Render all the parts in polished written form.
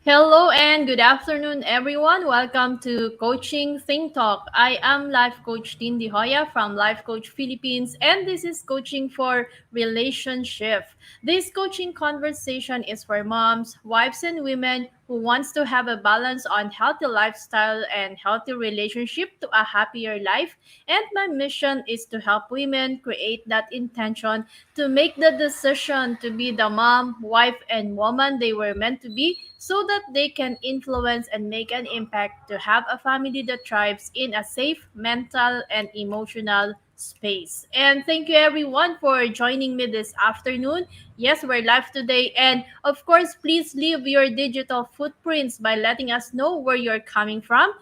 Hello and good afternoon, everyone. Welcome to Coaching Think Talk. I am Life Coach Tindy Hoya from Life Coach Philippines, and this is coaching for Relationshift. This coaching conversation is for moms, wives, and women who wants to have a balance on healthy lifestyle and healthy relationship to a happier life. And my mission is to help women create that intention to make the decision to be the mom, wife, and woman they were meant to be so that they can influence and make an impact to have a family that thrives in a safe mental and emotional space. And thank you everyone for joining me this afternoon. Yes, we're live today. And of course, please leave your digital footprints by letting us know where you're coming from.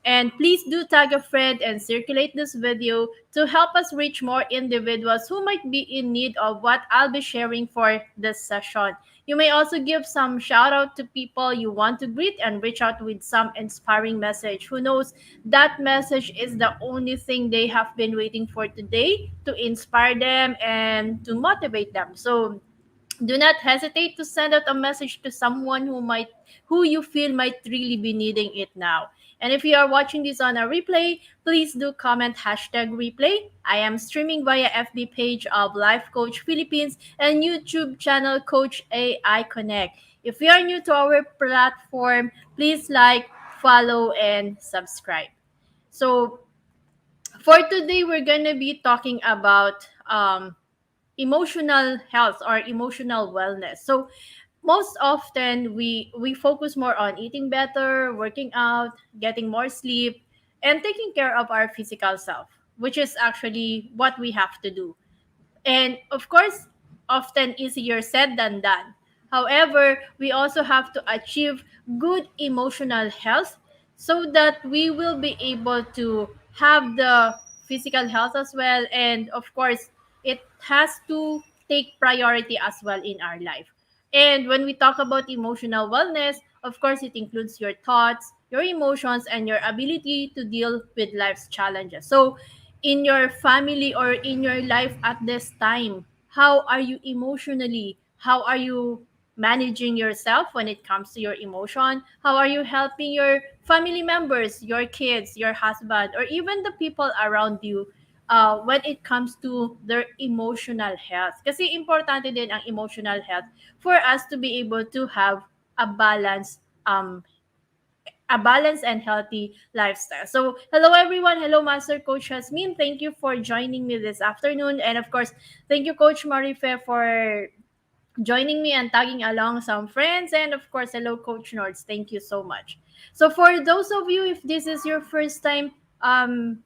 And please do tag a friend and circulate this video to help us reach more individuals who might be in need of what I'll be sharing for this session. You may also give some shout out to people you want to greet and reach out with some inspiring message. Who knows, that message is the only thing they have been waiting for today to inspire them and to motivate them. So do not hesitate to send out a message to someone who you feel might really be needing it now. And if you are watching this on a replay, please do comment hashtag replay. I am streaming via FB page of Life Coach Philippines and YouTube channel Coach AI Connect. If you are new to our platform, please like, follow, and subscribe. So for today, we're gonna be talking about emotional health or emotional wellness. So most often we focus more on eating better, working out, getting more sleep, and taking care of our physical self, which is actually what we have to do. And of course, often easier said than done. However, we also have to achieve good emotional health so that we will be able to have the physical health as well. And of course, it has to take priority as well in our life. And when we talk about emotional wellness, of course, it includes your thoughts, your emotions, and your ability to deal with life's challenges. So, in your family or in your life at this time, how are you emotionally? How are you managing yourself when it comes to your emotion? How are you helping your family members, your kids, your husband, or even the people around you when it comes to their emotional health? Kasi importante din ang emotional health for us to be able to have a balanced and healthy lifestyle. So, hello everyone. Hello, Master Coach Hasmin. Thank you for joining me this afternoon. And of course, thank you, Coach Marife, for joining me and tagging along some friends. And of course, hello, Coach Nords. Thank you so much. So, for those of you, if this is your first time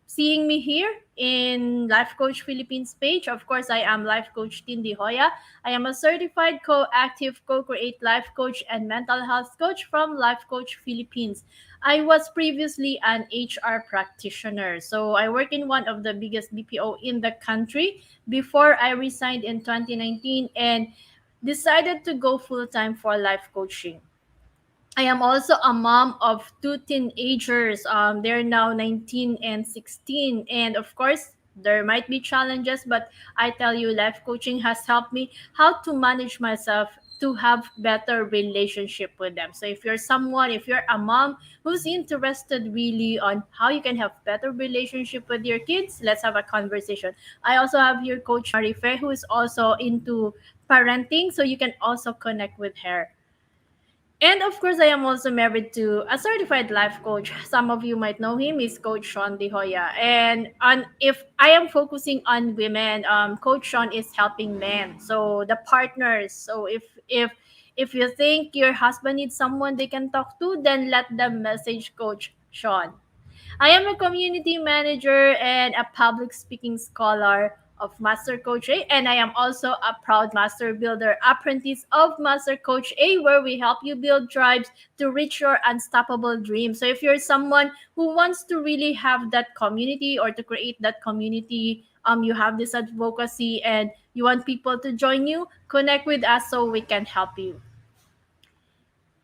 seeing me here in Life Coach Philippines page, of course, I am Life Coach Tindy Hoya. I am a certified co-active, co-create life coach and mental health coach from Life Coach Philippines. I was previously an HR practitioner. So I work in one of the biggest BPO in the country before I resigned in 2019 and decided to go full time for life coaching. I am also a mom of two teenagers. They're now 19 and 16. And of course, there might be challenges, but I tell you, life coaching has helped me how to manage myself to have better relationship with them. So if you're a mom who's interested really on how you can have better relationship with your kids, let's have a conversation. I also have here Coach Marife, who is also into parenting, so you can also connect with her. And of course, I am also married to a certified life coach. Some of you might know him. He's Coach Sean De Hoya. And if I am focusing on women, Coach Sean is helping men. So the partners. So if you think your husband needs someone they can talk to, then let them message Coach Sean. I am a community manager and a public speaking scholar of Master Coach A, and I am also a proud Master Builder apprentice of Master Coach A, where we help you build tribes to reach your unstoppable dreams. So, if you're someone who wants to really have that community or to create that community, you have this advocacy and you want people to join you, connect with us so we can help you.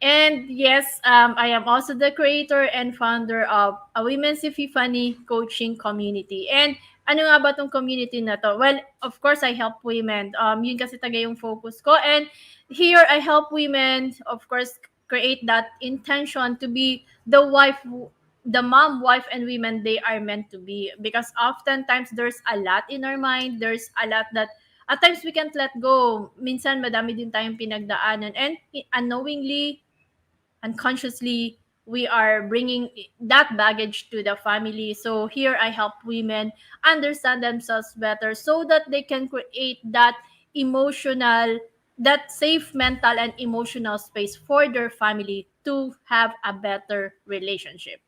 And yes, I am also the creator and founder of a Women's Epiphany coaching community. And ano nga ba tong community na to? Well, of course, I help women. Yun kasi taga yung focus ko. And here, I help women, of course, create that intention to be the wife, the mom, wife, and women they are meant to be. Because oftentimes there's a lot in our mind, there's a lot that at times we can't let go. Minsan madami din tayong pinagdaanan, and unknowingly, unconsciously, we are bringing that baggage to the family. So here I help women understand themselves better so that they can create that emotional, that safe mental and emotional space for their family to have a better relationship.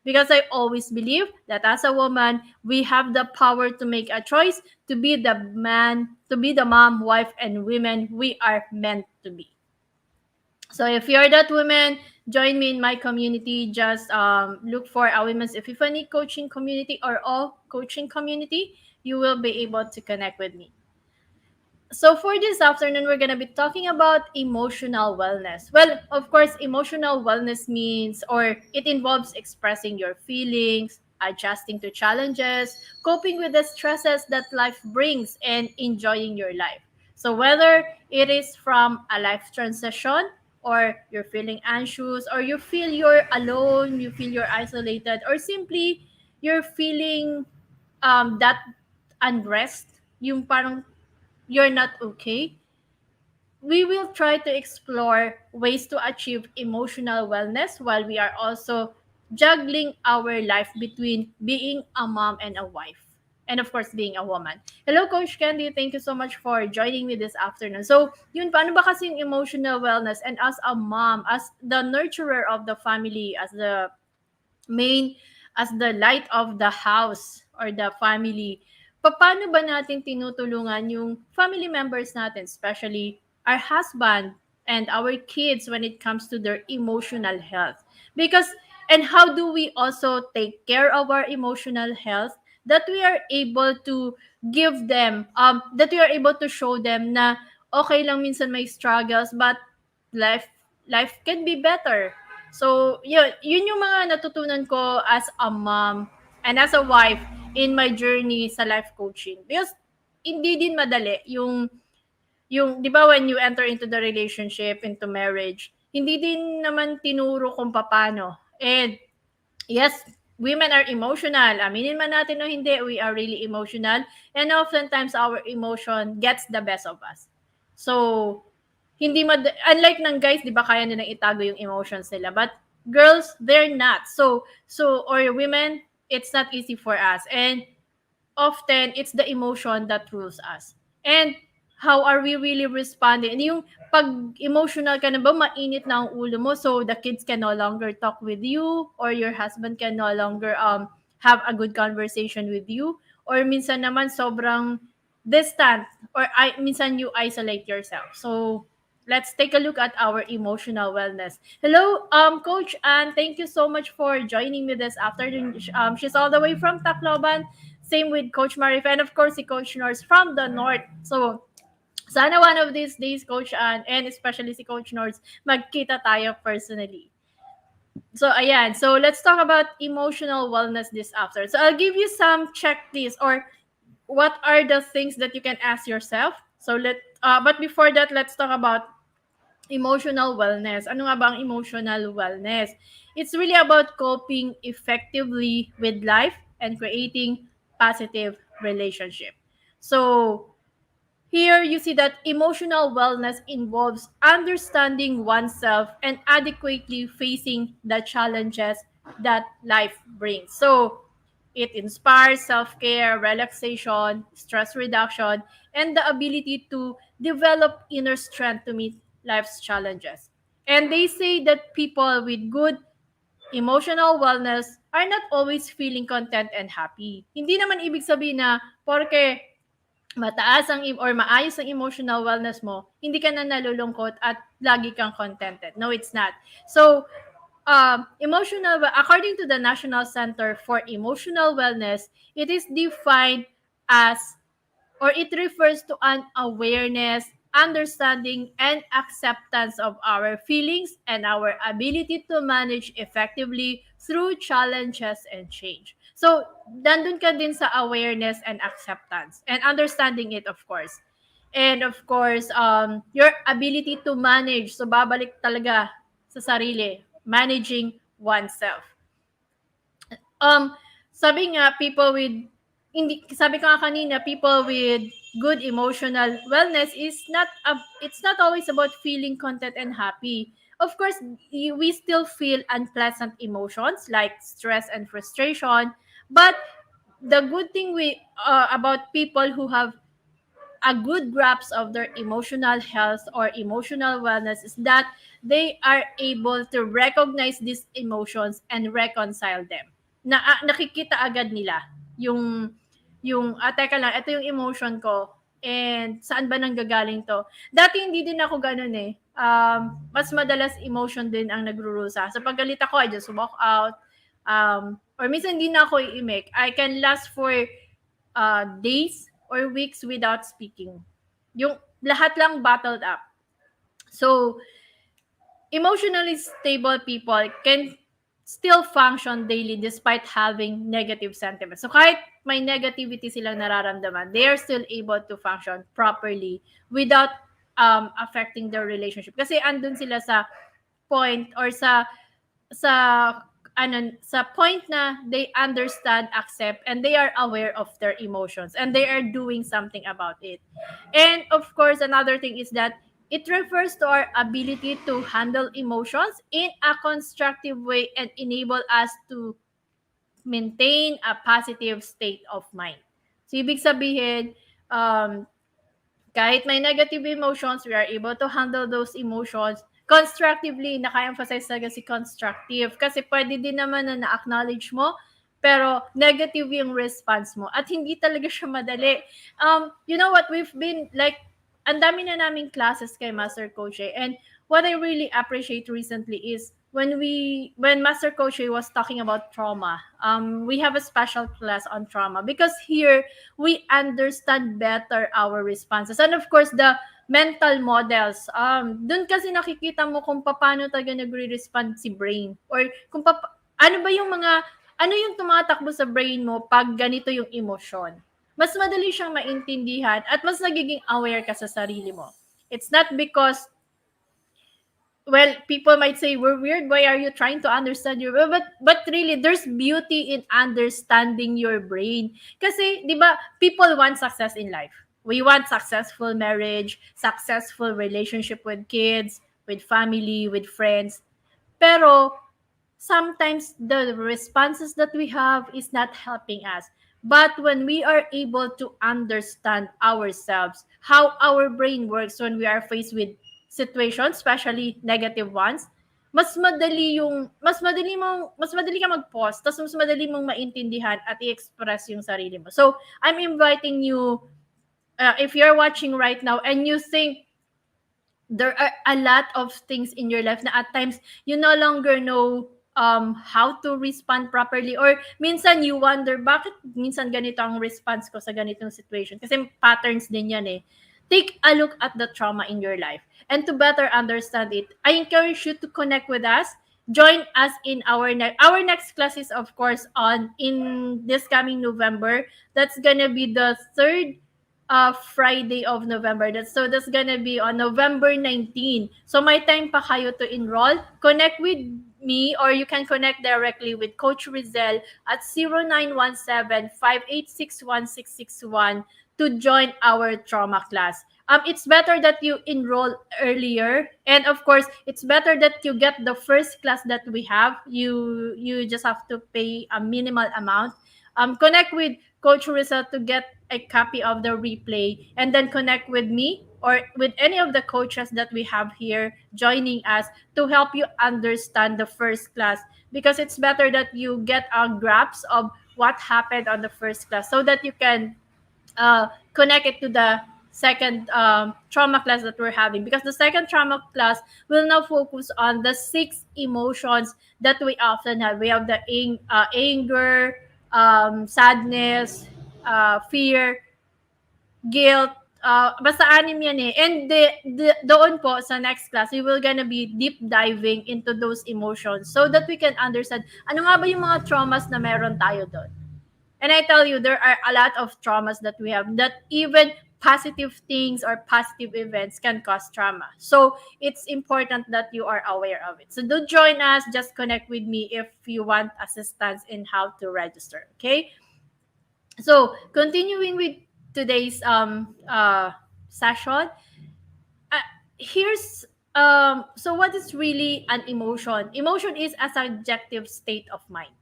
Because I always believe that as a woman, we have the power to make a choice to be the man, to be the mom, wife, and women we are meant to be. So if you're that woman, join me in my community. Just look for a Women's Epiphany coaching community or all coaching community. You will be able to connect with me. So for this afternoon, we're gonna be talking about emotional wellness. Well, of course, emotional wellness means, or it involves expressing your feelings, adjusting to challenges, coping with the stresses that life brings, and enjoying your life. So whether it is from a life transition, or you're feeling anxious, or you feel you're alone, you feel you're isolated, or simply you're feeling that unrest, yung parang you're not okay, we will try to explore ways to achieve emotional wellness while we are also juggling our life between being a mom and a wife. And of course, being a woman. Hello, Coach Candy. Thank you so much for joining me this afternoon. So, yun, paano ba kasi yung emotional wellness? And as a mom, as the nurturer of the family, as the main, as the light of the house or the family, paano ba natin tinutulungan yung family members natin, especially our husband and our kids when it comes to their emotional health? Because, and how do we also take care of our emotional health that we are able to give them, that we are able to show them na okay lang minsan may struggles, but life life can be better. So, yun yung mga natutunan ko as a mom and as a wife in my journey sa life coaching. Because hindi din madali yung 'di ba when you enter into the relationship, into marriage, hindi din naman tinuro kung paano. And yes, women are emotional. Aminin man natin o hindi, we are really emotional. And oftentimes, our emotion gets the best of us. So, unlike ng guys, 'di ba kaya nilang itago yung emotions nila. But girls, they're not. Or women, it's not easy for us. And often it's the emotion that rules us. And how are we really responding? And yung pag emotional ka na ba, mainit na ang ulo mo, so the kids can no longer talk with you, or your husband can no longer have a good conversation with you, or minsan naman sobrang distant, or minsan you isolate yourself. So let's take a look at our emotional wellness. Hello, Coach Anne. Thank you so much for joining me this afternoon. She's all the way from Tacloban. Same with Coach Marif, and of course, si Coach Norris from the North. So, sana one of these days, Coach Anne, and especially si Coach Norris, magkita tayo personally. So, ayan. So, let's talk about emotional wellness this after. So, I'll give you some checklists, or what are the things that you can ask yourself. So, but before that, let's talk about emotional wellness. Ano nga ba ang emotional wellness? It's really about coping effectively with life and creating positive relationship. So, here you see that emotional wellness involves understanding oneself and adequately facing the challenges that life brings. So, it inspires self-care, relaxation, stress reduction, and the ability to develop inner strength to meet life's challenges. And they say that people with good emotional wellness are not always feeling content and happy. Hindi naman ibig sabihin na porke mataas ang or maayos ang emotional wellness mo, hindi ka na nalulungkot at lagi kang contented. No, it's not. So, according to the National Center for Emotional Wellness, it is defined as, or it refers to an awareness, understanding, and acceptance of our feelings and our ability to manage effectively through challenges and change. So, nandun ka din sa awareness and acceptance and understanding it, of course. And of course, your ability to manage. So, babalik talaga sa sarili, managing oneself. Um, sabi nga, sabi ko nga kanina, people with good emotional wellness it's not always about feeling content and happy. Of course, we still feel unpleasant emotions like stress and frustration, but the good thing about people who have a good grasp of their emotional health or emotional wellness is that they are able to recognize these emotions and reconcile them. Nakikita agad nila yung teka lang, ito yung emotion ko and saan ba nanggagaling to? Dati hindi din ako ganun eh. Mas madalas emotion din ang nagrurusa. Sa paggalit ako, I just walk out. Or minsan hindi na ako iimik. I can last for days or weeks without speaking. Yung lahat lang bottled up. So, emotionally stable people can still function daily despite having negative sentiments. So, kahit may negativity silang nararamdaman, they are still able to function properly without affecting their relationship. Kasi andun sila sa point or sa sa point na they understand, accept, and they are aware of their emotions and they are doing something about it. And of course, another thing is that it refers to our ability to handle emotions in a constructive way and enable us to maintain a positive state of mind. So, ibig sabihin, kahit may negative emotions, we are able to handle those emotions constructively. Naka-emphasize talaga si constructive. Kasi pwede din naman na na-acknowledge mo, pero negative yung response mo. At hindi talaga siya madali. You know what? We've been like, ang dami na naming classes kay Master Coach and what I really appreciate recently is when Master Coach was talking about trauma, we have a special class on trauma because here we understand better our responses. And of course, the mental models. Dun kasi nakikita mo kung paano talaga nagre-respond si brain or ano ba yung ano yung tumatakbo sa brain mo pag ganito yung emosyon. Mas madali siyang maintindihan at mas nagiging aware ka sa sarili mo. It's not because well, people might say we're weird. Why are you trying to understand your brain? But really, there's beauty in understanding your brain. Kasi, di ba, people want success in life. We want successful marriage, successful relationship with kids, with family, with friends. Pero sometimes the responses that we have is not helping us. But when we are able to understand ourselves, how our brain works when we are faced with situations, especially negative ones, mas madali ka mag-pause, tapos mas madali mong maintindihan at i-express yung sarili mo. So, I'm inviting you, if you're watching right now and you think there are a lot of things in your life na at times you no longer know how to respond properly or minsan you wonder bakit minsan ganito ang response ko sa ganitong situation kasi patterns din yan eh. Take a look at the trauma in your life and to better understand it, I encourage you to connect with us. Join us in our next class is of course on in this coming November. That's gonna be the third Friday of November. That's gonna be on November 19. So may time pa kayo to enroll. Connect with me or you can connect directly with Coach Rizel at 0917-586-1661 to join our trauma class. It's better that you enroll earlier, and of course, it's better that you get the first class that we have. You just have to pay a minimal amount. Connect with Coach Risa to get a copy of the replay and then connect with me or with any of the coaches that we have here joining us to help you understand the first class because it's better that you get a grasp of what happened on the first class so that you can connect it to the second trauma class that we're having because the second trauma class will now focus on the 6 emotions that we often have. We have the anger, sadness, fear, guilt, basta 6 yan eh. And doon po sa next class, we will gonna be deep diving into those emotions so that we can understand ano nga ba yung mga traumas na meron tayo doon. And I tell you, there are a lot of traumas that we have that even positive things or positive events can cause trauma. So it's important that you are aware of it. So do join us, just connect with me if you want assistance in how to register. Okay. So continuing with today's session, uh, here's so what is really an emotion? Emotion is a subjective state of mind.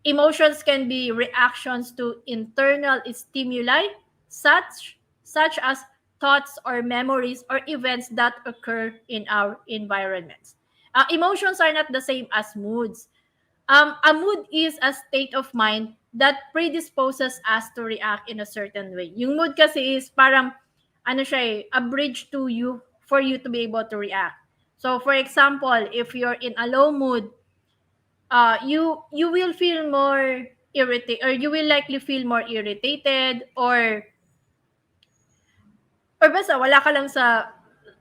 Emotions can be reactions to internal stimuli, such as thoughts or memories or events that occur in our environments. Emotions are not the same as moods. A mood is a state of mind that predisposes us to react in a certain way. Yung mood kasi is parang ano siya a bridge to you for you to be able to react. So for example, if you're in a low mood, you will feel more irritated, or you will likely feel more irritated, or basta wala ka lang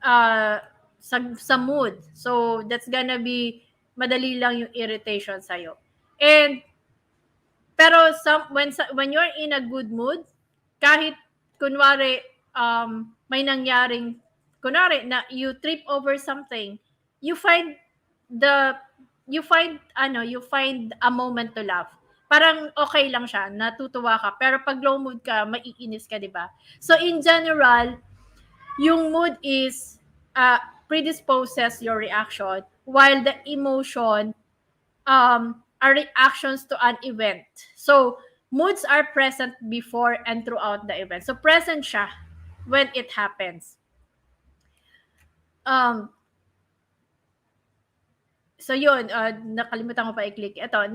uh, sa mood. So that's gonna be madali lang yung irritation sa'yo. And pero when you're in a good mood, kahit kunwari may nangyaring kunwari na you trip over something, you find the you find a moment to laugh. Parang okay lang siya, natutuwa ka. Pero pag low mood ka, maiinis ka, 'di ba? So in general, yung mood is uh, predisposes your reaction, while the emotion are reactions to an event. So, moods are present before and throughout the event. So, present siya when it happens. Um, so, yun, nakalimutan ko pa i-click. Ito,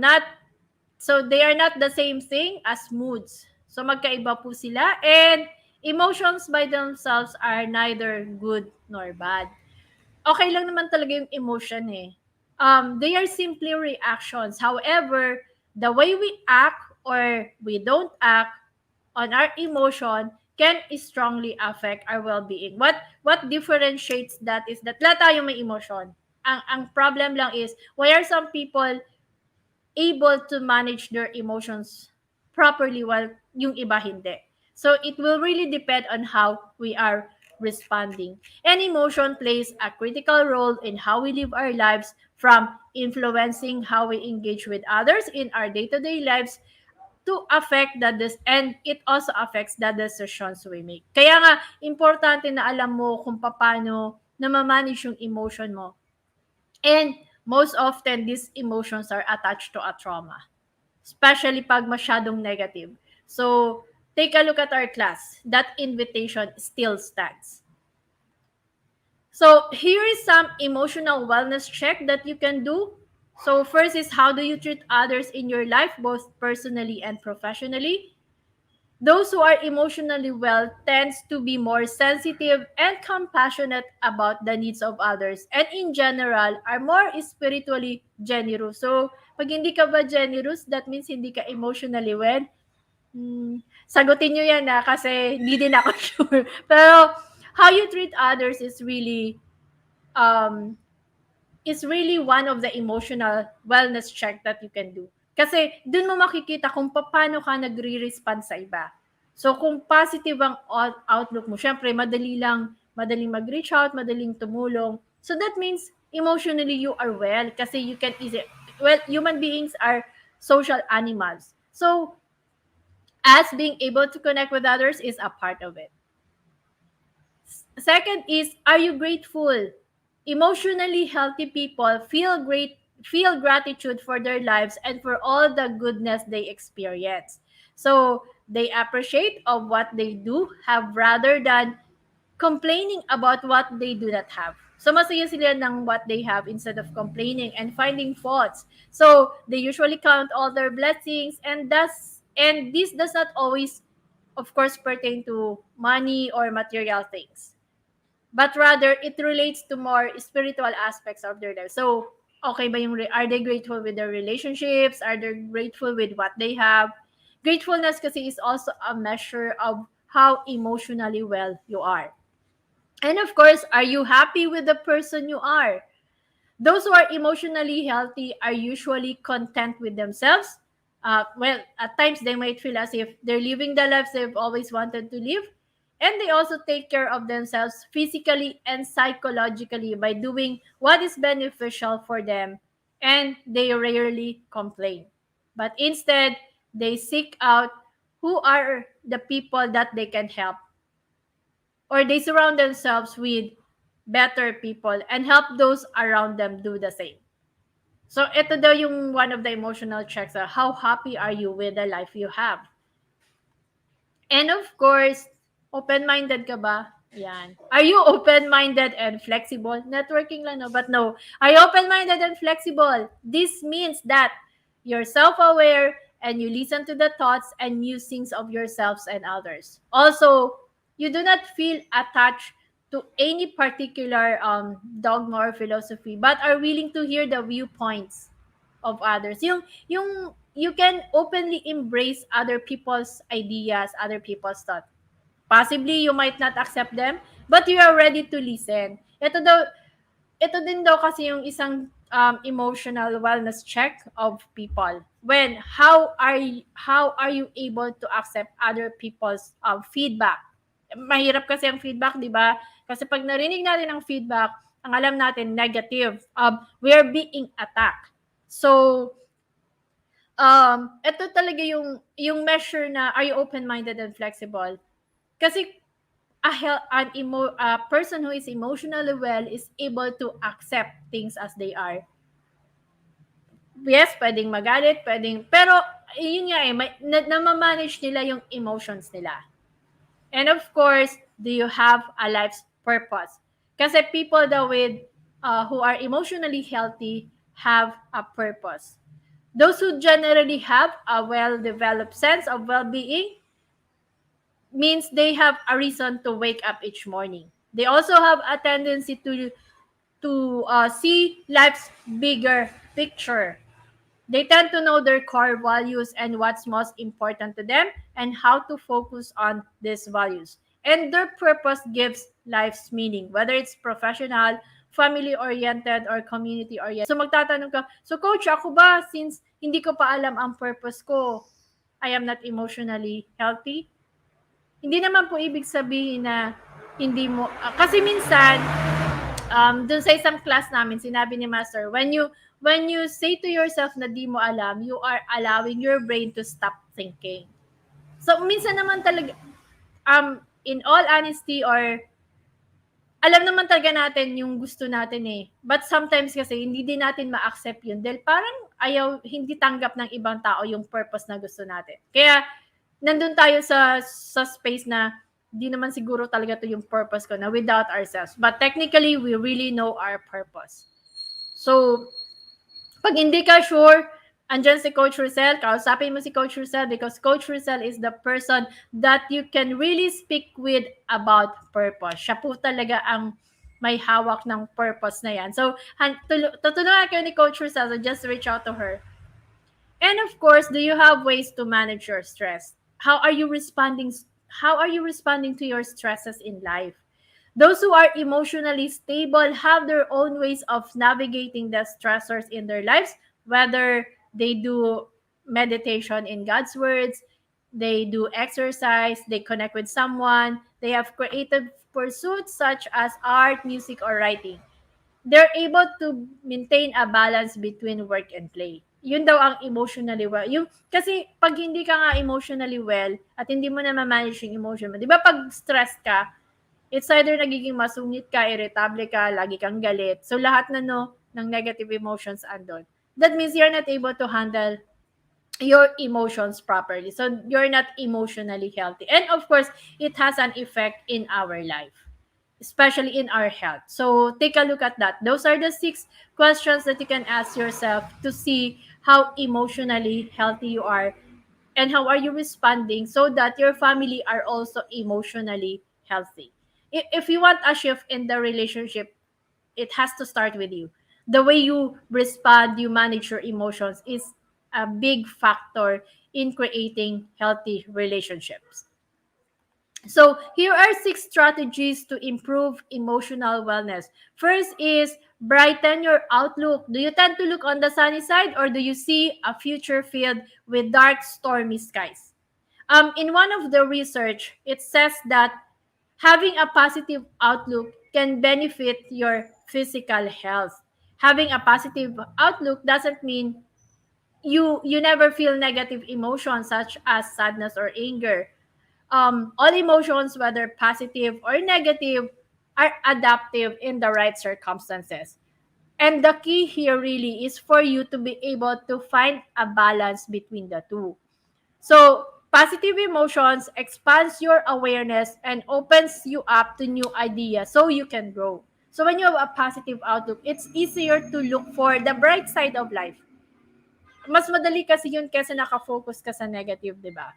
so they are not the same thing as moods. So, magkaiba po sila. And emotions by themselves are neither good nor bad. Okay lang naman talaga yung emotion eh. They are simply reactions. However, the way we act or we don't act on our emotion can strongly affect our well-being. What differentiates that is that lahat tayo may emotion. Ang problem lang is why are some people able to manage their emotions properly while yung iba hindi. So it will really depend on how we are responding. And emotion plays a critical role in how we live our lives, from influencing how we engage with others in our day-to-day lives to affect and it also affects the decisions we make. Kaya nga, importante na alam mo kung paano na ma-manage yung emotion mo. And most often, these emotions are attached to a trauma, especially pag masyadong negative. So, take a look at our class. That invitation still stands. So, here is some emotional wellness check that you can do. So, first is how do you treat others in your life, both personally and professionally? Those who are emotionally well tends to be more sensitive and compassionate about the needs of others, and in general are more spiritually generous. So, pag hindi ka ba generous, that means hindi ka emotionally well. Sagutin nyo yan kasi hindi din ako sure. Pero how you treat others is really one of the emotional wellness check that you can do. Kasi dun mo makikita kung paano ka nagre-respond sa iba. So kung positive ang outlook mo, syempre madaling mag-reach out, madaling tumulong. So that means emotionally you are well kasi you can human beings are social animals. So as being able to connect with others is a part of it. Second is, are you grateful? Emotionally healthy people feel gratitude for their lives and for all the goodness they experience. So they appreciate of what they do have rather than complaining about what they do not have. So masaya sila ng what they have instead of complaining and finding faults. So they usually count all their blessings, and this does not always, of course, pertain to money or material things, but rather it relates to more spiritual aspects of their life. So, okay ba yung are they grateful with their relationships? Are they grateful with what they have? Gratefulness kasi is also a measure of how emotionally well you are. And of course, are you happy with the person you are? Those who are emotionally healthy are usually content with themselves. Well, at times they might feel as if they're living the lives they've always wanted to live, And they also take care of themselves physically and psychologically by doing what is beneficial for them, and they rarely complain. But instead, they seek out who are the people that they can help, or they surround themselves with better people and help those around them do the same. So ito daw yung one of the emotional checks. How happy are you with the life you have? And of course, open-minded ka ba? Yan. Are you open-minded and flexible? Networking lang, no? But no. Are you open-minded and flexible? This means that you're self-aware and you listen to the thoughts and musings of yourselves and others. Also, you do not feel attached to any particular dogma or philosophy, but are willing to hear the viewpoints of others. Yung you can openly embrace other people's ideas, other people's thoughts. Possibly you might not accept them, but you are ready to listen. Ito din daw kasi yung isang emotional wellness check of people. When how are you able to accept other people's feedback? Mahirap kasi ang feedback, di ba? Kasi pag narinig natin ang feedback, ang alam natin negative, we are being attacked. So, ito talaga yung measure na are you open-minded and flexible? Kasi a person who is emotionally well is able to accept things as they are. Yes, pwedeng magalit, pero yun nga namamanage nila yung emotions nila. And of course, do you have a life's purpose? Kasi people that who are emotionally healthy have a purpose. Those who generally have a well-developed sense of well-being means they have a reason to wake up each morning. They also have a tendency to see life's bigger picture. They tend to know their core values and what's most important to them and how to focus on these values. And their purpose gives life's meaning, whether it's professional, family-oriented, or community-oriented. So magtatanong ka, so coach, ako ba, since hindi ko pa alam ang purpose ko, I am not emotionally healthy? Hindi naman po ibig sabihin na hindi mo, kasi minsan, dun sa isang class namin, sinabi ni Master, when you say to yourself na di mo alam, you are allowing your brain to stop thinking. So, minsan naman talaga, in all honesty, or alam naman talaga natin yung gusto natin eh. But sometimes kasi, hindi din natin ma-accept yun. Dahil parang hindi tanggap ng ibang tao yung purpose na gusto natin. Kaya, nandun tayo sa space na di naman siguro talaga to yung purpose ko na without ourselves. But technically, we really know our purpose. So, pag hindi ka sure, andyan si Coach Rizal, kausapin mo si Coach Rizal because Coach Rizal is the person that you can really speak with about purpose. Siya po talaga ang may hawak ng purpose na yan. So, tutulungan kayo ni Coach Rizal, so just reach out to her. And of course, do you have ways to manage your stress? How are you responding to your stresses in life? Those who are emotionally stable have their own ways of navigating the stressors in their lives, whether they do meditation in God's words, they do exercise, they connect with someone, they have creative pursuits such as art, music, or writing. They're able to maintain a balance between work and play. Yun daw ang emotionally well. Kasi pag hindi ka nga emotionally well at hindi mo na ma-manage yung emotion mo, di ba pag stressed ka, it's either nagiging masungit ka, irritable ka, lagi kang galit. So lahat ng negative emotions andon. That means you're not able to handle your emotions properly. So you're not emotionally healthy. And of course, it has an effect in our life, especially in our health. So take a look at that. Those are the 6 questions that you can ask yourself to see how emotionally healthy you are and how are you responding so that your family are also emotionally healthy. If you want a shift in the relationship, it has to start with you. The way you respond, you manage your emotions is a big factor in creating healthy relationships. So here are 6 strategies to improve emotional wellness. First is brighten your outlook. Do you tend to look on the sunny side or do you see a future filled with dark, stormy skies? In one of the research, it says that Having a positive outlook can benefit your physical health. Having a positive outlook doesn't mean you never feel negative emotions such as sadness or anger. All emotions, whether positive or negative, are adaptive in the right circumstances. And the key here really is for you to be able to find a balance between the two. So, positive emotions expands your awareness and opens you up to new ideas so you can grow. So, when you have a positive outlook, it's easier to look for the bright side of life. Mas madali kasi yun kasi nakafocus ka sa negative, di ba?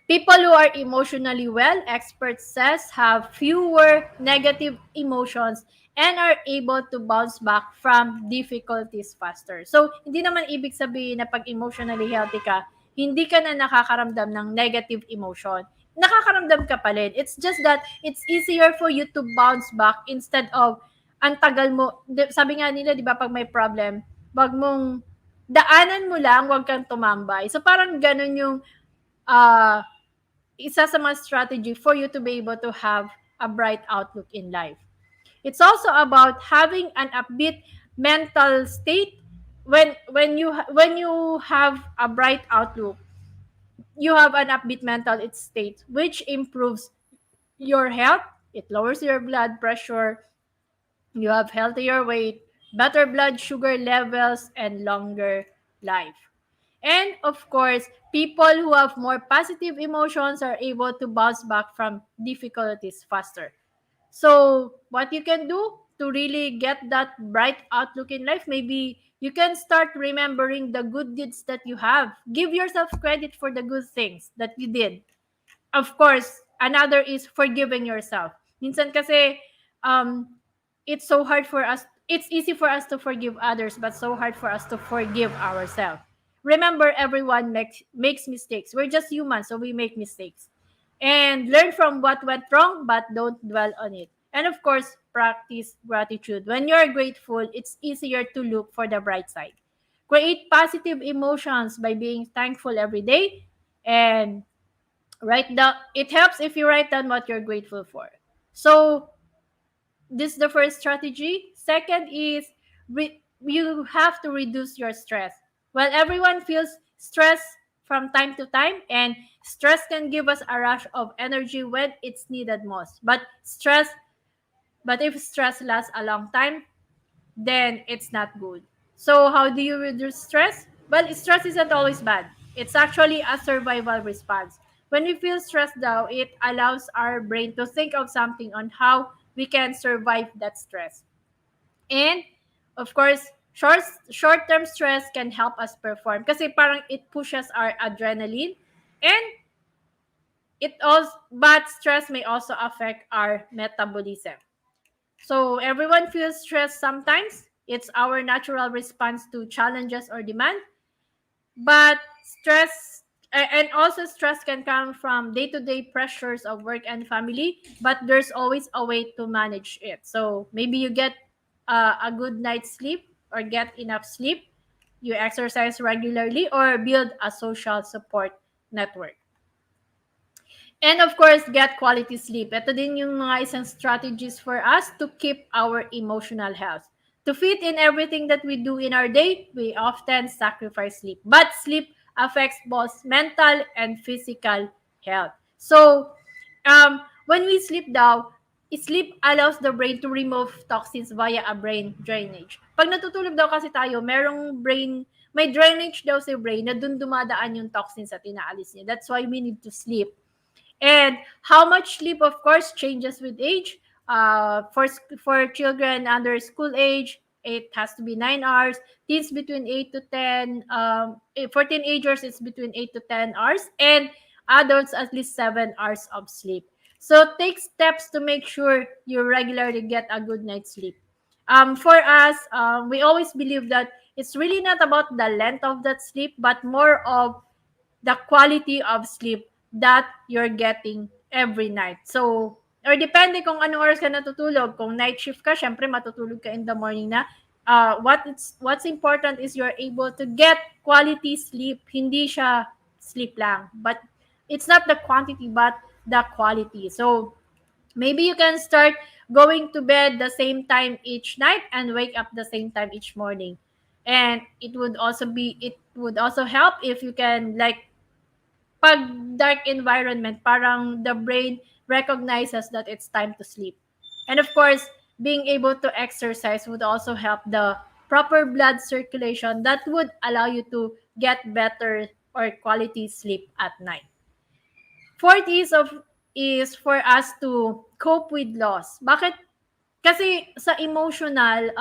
People who are emotionally well, experts says, have fewer negative emotions and are able to bounce back from difficulties faster. So, hindi naman ibig sabihin na pag emotionally healthy ka, hindi ka na nakakaramdam ng negative emotion. Nakakaramdam ka pa rin. It's just that it's easier for you to bounce back instead of ang tagal mo. Sabi nga nila, di ba, pag may problem, wag mong daanan mo lang, wag kang tumambay. So, parang ganun yung uh, isa sa mga strategy for you to be able to have a bright outlook in life. It's also about having an upbeat mental state. When you have a bright outlook, you have an upbeat mental state which improves your health. It lowers your blood pressure. You have healthier weight, better blood sugar levels, and longer life. And of course, people who have more positive emotions are able to bounce back from difficulties faster. So, what you can do to really get that bright outlook in life, maybe you can start remembering the good deeds that you have. Give yourself credit for the good things that you did. Of course, another is forgiving yourself. Minsan kasi, um, it's so hard for us, it's easy for us to forgive others, but so hard for us to forgive ourselves. Remember, everyone makes mistakes. We're just humans, so we make mistakes. And learn from what went wrong, but don't dwell on it. And of course, practice gratitude. When you're grateful, it's easier to look for the bright side. Create positive emotions by being thankful every day, and write down. It helps if you write down what you're grateful for. So this is the first strategy. Second is you have to reduce your stress. Well, everyone feels stress from time to time, and stress can give us a rush of energy when it's needed most. But if stress lasts a long time, then it's not good. So, how do you reduce stress? Well, stress isn't always bad. It's actually a survival response. When we feel stressed out, it allows our brain to think of something on how we can survive that stress. And of course, short-term stress can help us perform kasi parang it pushes our adrenaline, and it also but stress may also affect our metabolism. So everyone feels stress sometimes. It's our natural response to challenges or demand. But and also stress can come from day-to-day pressures of work and family, but there's always a way to manage it. So maybe you get a good night's sleep or get enough sleep, you exercise regularly, or build a social support network. And of course, get quality sleep. Ito din yung mga isang strategies for us to keep our emotional health. To fit in everything that we do in our day, we often sacrifice sleep. But sleep affects both mental and physical health. So, when we sleep daw, sleep allows the brain to remove toxins via a brain drainage. Pag natutulog daw kasi tayo, may drainage daw sa brain na dun dumadaan yung toxins at inaalis niya. That's why we need to sleep. And how much sleep, of course, changes with age. For children under school age, it has to be 9 hours. Teens between 8 to 10. For teenagers, it's between 8 to 10 hours, and adults at least 7 hours of sleep. So take steps to make sure you regularly get a good night's sleep. For us, we always believe that it's really not about the length of that sleep, but more of the quality of sleep that you're getting every night. So, or depende kung anong oras ka natutulog. Kung night shift ka, syempre matutulog ka in the morning na. What's important is you're able to get quality sleep. Hindi siya sleep lang. But it's not the quantity but the quality. So, Maybe you can start going to bed the same time each night and wake up the same time each morning. And it would also help if you can, like, pag dark environment, parang the brain recognizes that it's time to sleep. And of course, being able to exercise would also help the proper blood circulation that would allow you to get better or quality sleep at night. Fourth is for us to cope with loss. Bakit? Kasi sa emotional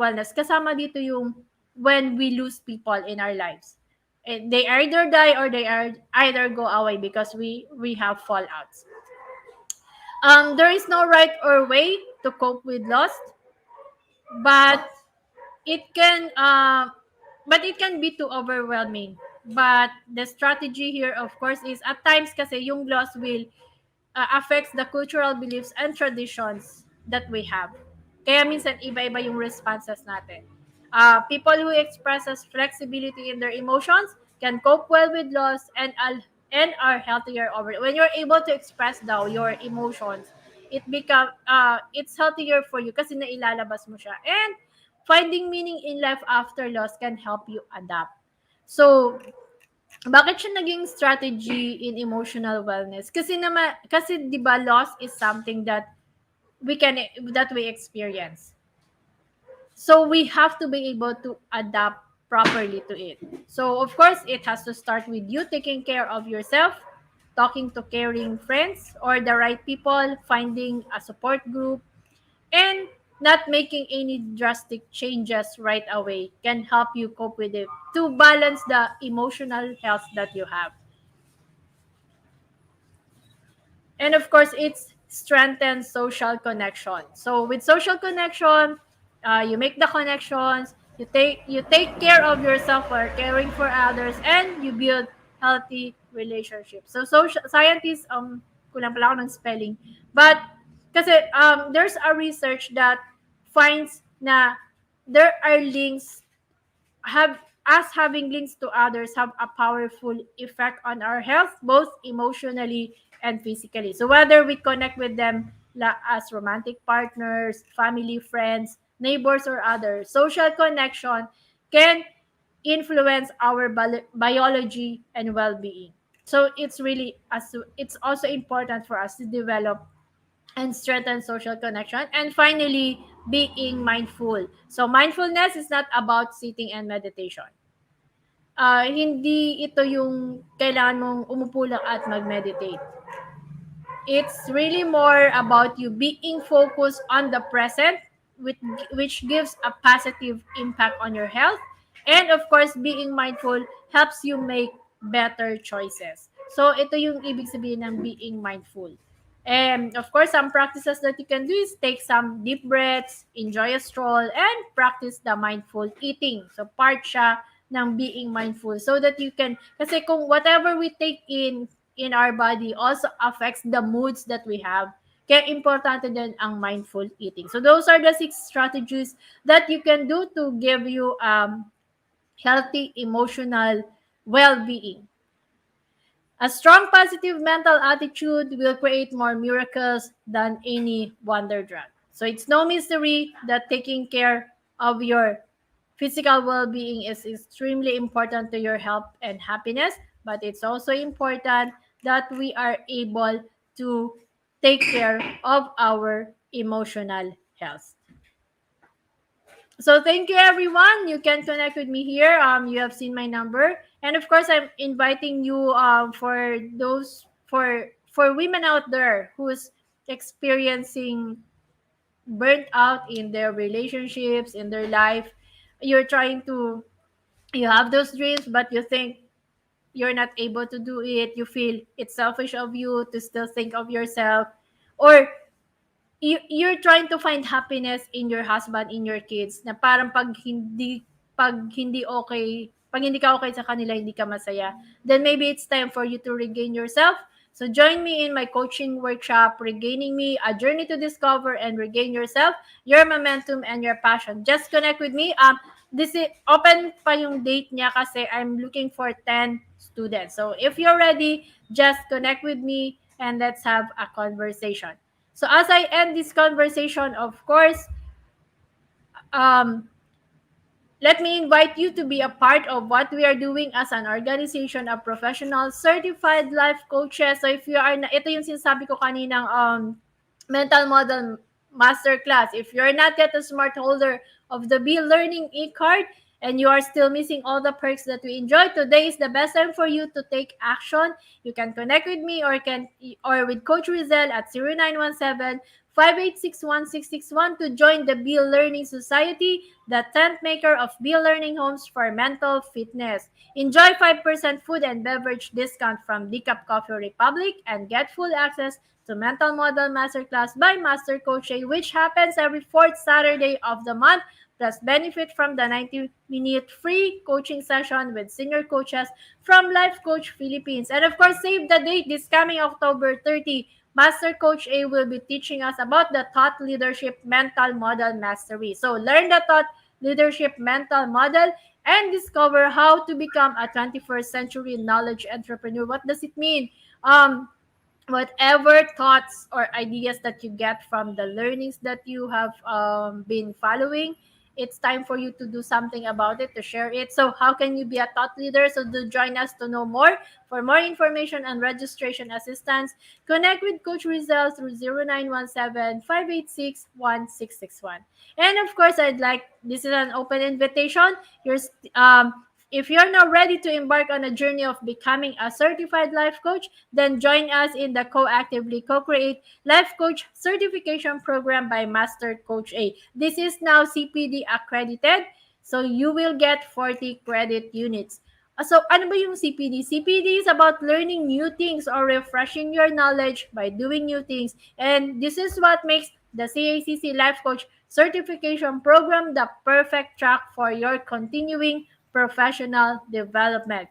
wellness, kasama dito yung when we lose people in our lives. They either die or they are either go away because we have fallouts. There is no right or way to cope with loss, but it can it can be too overwhelming. But the strategy here, of course, is at times kasi yung loss will affects the cultural beliefs and traditions that we have. Kaya minsan iba-iba yung responses natin. People who expresses flexibility in their emotions can cope well with loss and are healthier over. When you're able to express daw your emotions, it's healthier for you kasi nailalabas mo siya. And finding meaning in life after loss can help you adapt. So, bakit siya naging strategy in emotional wellness? Kasi 'di ba loss is something that we experience. So we have to be able to adapt properly to it. So of course, it has to start with you taking care of yourself, talking to caring friends or the right people, finding a support group, and not making any drastic changes right away can help you cope with it to balance the emotional health that you have. And of course, it's strengthens social connection. So with social connection, you make the connections, you take care of yourself while caring for others, and you build healthy relationships. So social scientists, kulang pala ako ng spelling, but kasi there's a research that finds na there are links have us having links to others have a powerful effect on our health, both emotionally and physically. So whether we connect with them as romantic partners, family, friends, neighbors, or others, social connection can influence our biology and well-being. So it's also important for us to develop and strengthen social connection. And finally, being mindful. So mindfulness is not about sitting and meditation. Hindi ito yung kailangan mong umupo lang at mag-meditate. It's really more about you being focused on the present, which gives a positive impact on your health. And of course, being mindful helps you make better choices. So ito yung ibig sabihin ng being mindful. And of course, some practices that you can do is take some deep breaths, enjoy a stroll, and practice the mindful eating. So part siya ng being mindful so that you can, kasi kung whatever we take in our body also affects the moods that we have. Kaya importante din ang mindful eating. So those are the 6 strategies that you can do to give you healthy emotional well-being. A strong positive mental attitude will create more miracles than any wonder drug. So it's no mystery that taking care of your physical well-being is extremely important to your health and happiness, but it's also important that we are able to take care of our emotional health. So thank you everyone. You can connect with me here. You have seen my number, and of course, I'm inviting you for those for women out there who's experiencing burnt out in their relationships, in their life. You're trying to you have those dreams, but you think you're not able to do it. You feel it's selfish of you to still think of yourself, or you're trying to find happiness in your husband, in your kids, na parang pag hindi ka okay sa kanila, hindi ka masaya, then maybe it's time for you to regain yourself. So join me in my coaching workshop, Regaining Me, a journey to discover and regain yourself, your momentum, and your passion. Just connect with me. This is open pa yung date niya kasi I'm looking for 10 students. So if you're ready, just connect with me and let's have a conversation. So as I end this conversation, of course, um, let me invite you to be a part of what we are doing as an organization of professional certified life coaches. So if you are na, ito yung sinasabi ko kaninang mental model masterclass. If you're not yet a smart holder of the Be Learning e-card and you are still missing all the perks that we enjoy, today is the best time for you to take action. You can connect with me or with Coach Rizel at 0917 5861661 to join the Be Learning Society, the tent maker of Be Learning Homes for Mental Fitness. Enjoy 5% food and beverage discount from Decaf Coffee Republic and get full access to Mental Model Masterclass by Master Coach A, which happens every fourth Saturday of the month. Plus, benefit from the 90-minute free coaching session with senior coaches from Life Coach Philippines. And of course, save the date this coming October 30. Master Coach A will be teaching us about the Thought Leadership Mental Model Mastery. So, learn the Thought Leadership Mental Model and discover how to become a 21st century knowledge entrepreneur. What does it mean? Whatever thoughts or ideas that you get from the learnings that you have been following, it's time for you to do something about it, to share it. So how can you be a thought leader? So do join us to know more. For more information and registration assistance, connect with Coach Rizal through 0917-586-1661. And of course, this is an open invitation. You're if you're now ready to embark on a journey of becoming a certified life coach, then join us in the Co-Actively Co-Create Life Coach Certification Program by Master Coach A. This is now CPD accredited, so you will get 40 credit units. So, ano ba yung CPD? CPD is about learning new things or refreshing your knowledge by doing new things. And this is what makes the CACC Life Coach Certification Program the perfect track for your continuing professional development.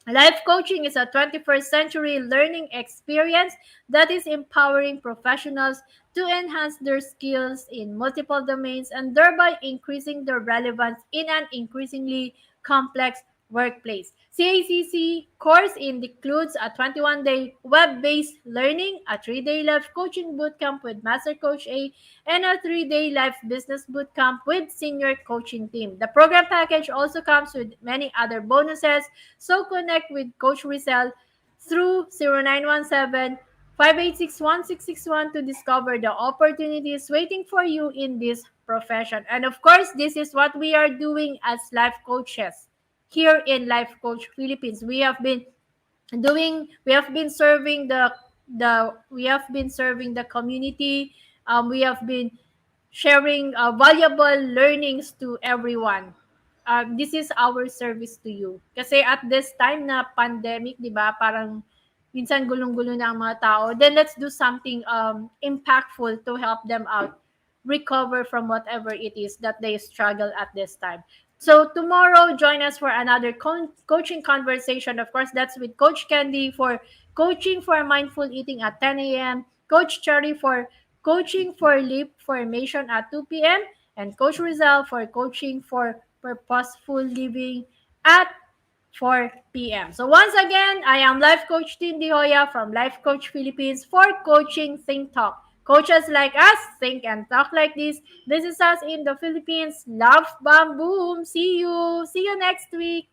Life coaching is a 21st century learning experience that is empowering professionals to enhance their skills in multiple domains and thereby increasing their relevance in an increasingly complex workplace. CACC course includes a 21-day web-based learning, a 3-day life coaching bootcamp with Master Coach A, and a 3-day life business bootcamp with senior coaching team. The program package also comes with many other bonuses, so connect with Coach Rizal through 0917 5861661 to discover the opportunities waiting for you in this profession. And of course, this is what we are doing as life coaches here in Life Coach Philippines. We have been serving the community. We have been sharing valuable learnings to everyone. This is our service to you. Kasi at this time na pandemic, di ba, parang minsan gulong-gulo na ang mga tao. Then let's do something impactful to help them out recover from whatever it is that they struggle at this time. So tomorrow, join us for another coaching conversation. Of course, that's with Coach Candy for coaching for mindful eating at 10 a.m., Coach Cherry for coaching for leap formation at 2 p.m., and Coach Rizal for coaching for purposeful living at 4 p.m. So once again, I am Life Coach Tindy Joya from Life Coach Philippines for Coaching Think Talk. Coaches like us think and talk like this. This is us in the Philippines. Love, bam, boom. See you. See you next week.